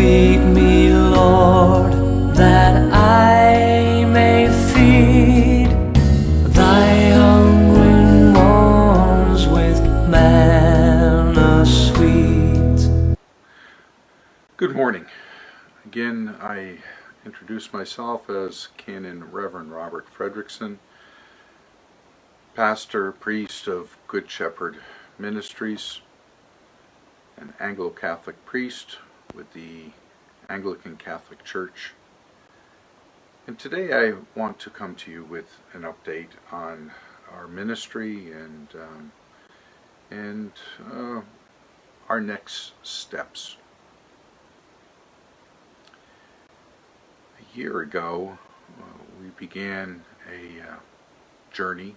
Feed me, Lord, that I may feed thy hungry ones with manna sweet. Good morning. Again, I introduce myself as Canon Reverend Robert Fredrickson, pastor, priest of Good Shepherd Ministries, an Anglo-Catholic priest with the Anglican Catholic Church. And today I want to come to you with an update on our ministry and our next steps. A year ago, we began a journey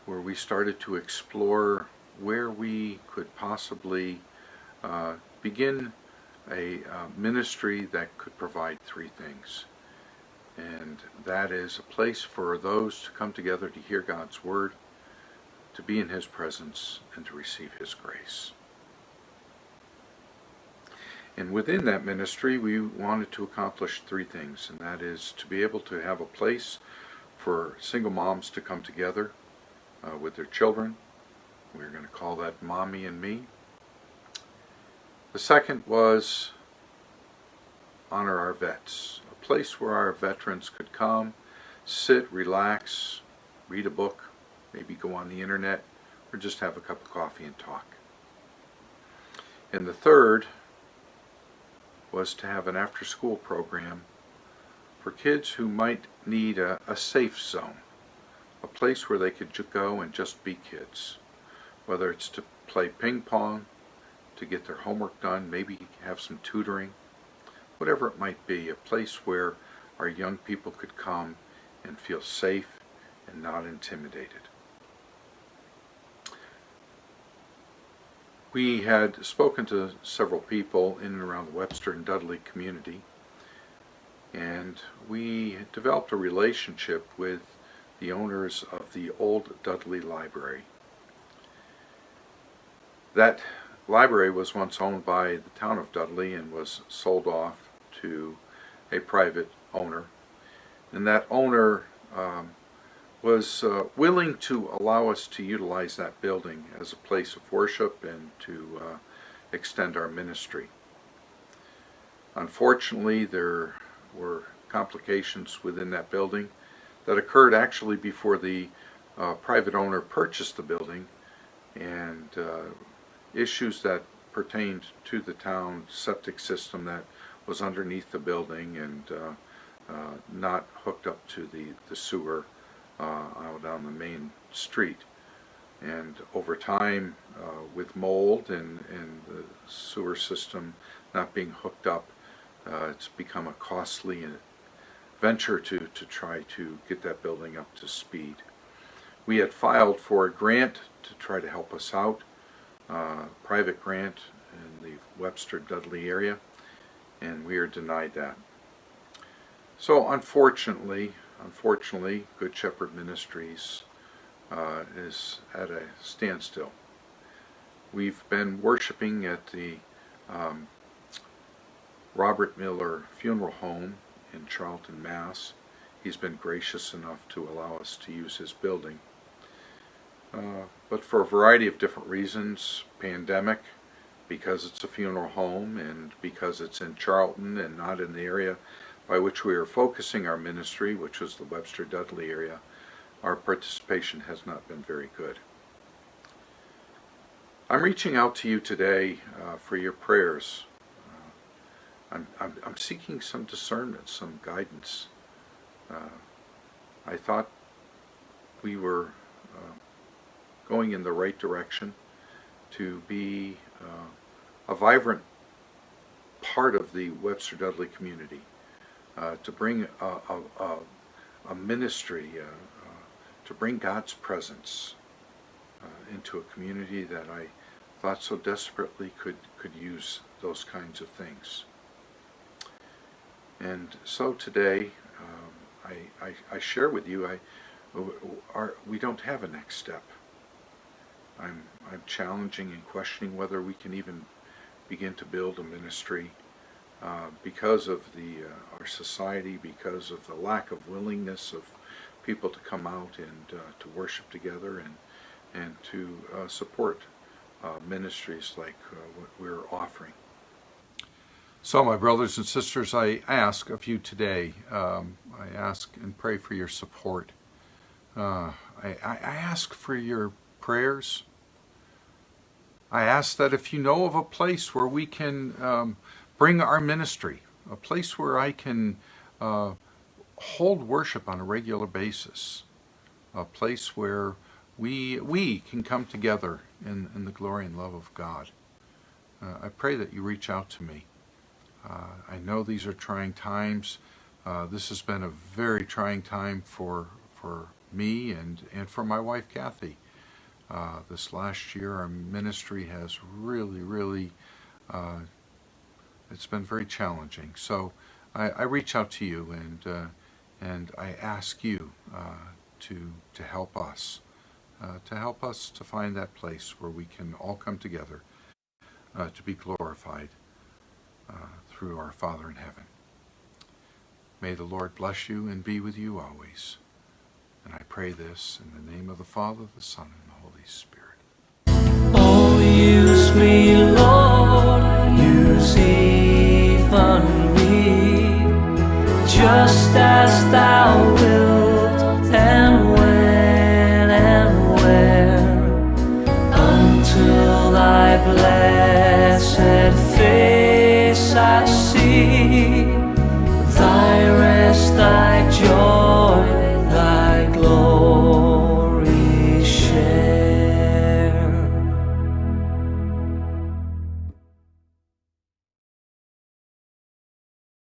where we started to explore where we could possibly begin a ministry that could provide three things. And that is a place for those to come together to hear God's Word, to be in His presence, and to receive His grace. And within that ministry, we wanted to accomplish three things, and that is to be able to have a place for single moms to come together with their children. We're going to call that Mommy and Me. The second was honor our vets, a place where our veterans could come, sit, relax, read a book, maybe go on the internet, or just have a cup of coffee and talk. And the third was to have an after-school program for kids who might need a safe zone, a place where they could go and just be kids, whether it's to play ping pong, to get their homework done, maybe have some tutoring, whatever it might be, a place where our young people could come and feel safe and not intimidated. We had spoken to several people in and around the Webster and Dudley community, and we developed a relationship with the owners of the old Dudley Library. That library was once owned by the town of Dudley and was sold off to a private owner, and that owner was willing to allow us to utilize that building as a place of worship and to extend our ministry. Unfortunately, there were complications within that building that occurred actually before the private owner purchased the building, and issues that pertained to the town septic system that was underneath the building and not hooked up to the sewer out on the main street. And over time, with mold and the sewer system not being hooked up, it's become a costly venture to try to get that building up to speed. We had filed for a grant to try to help us out, private grant in the Webster Dudley area, and we are denied that. So unfortunately, Good Shepherd Ministries is at a standstill. We've been worshiping at the Robert Miller Funeral Home in Charlton, Mass. He's been gracious enough to allow us to use his building. But for a variety of different reasons, pandemic, because it's a funeral home, and because it's in Charlton and not in the area by which we are focusing our ministry, which was the Webster Dudley area, our participation has not been very good. I'm reaching out to you today for your prayers. I'm seeking some discernment, some guidance. I thought we were going in the right direction to be a vibrant part of the Webster Dudley community, to bring a ministry, to bring God's presence into a community that I thought so desperately could use those kinds of things. And so today, I share with you, we don't have a next step. I'm challenging and questioning whether we can even begin to build a ministry because of our society, because of the lack of willingness of people to come out and to worship together and to support ministries like what we're offering. So, my brothers and sisters, I ask of you today, I ask and pray for your support. I ask for your prayers. I ask that if you know of a place where we can bring our ministry, a place where I can hold worship on a regular basis, a place where we can come together in the glory and love of God, I pray that you reach out to me. I know these are trying times. This has been a very trying time for me and for my wife Kathy. This last year our ministry has really it's been very challenging. So I reach out to you and I ask you to help us to find that place where we can all come together to be glorified through our Father in heaven. May the Lord bless you and be with you always. And I pray this in the name of the Father, the Son, and the Holy Spirit. Oh, use me, Lord, use even me, just as thou wilt, and when and where, until thy blessed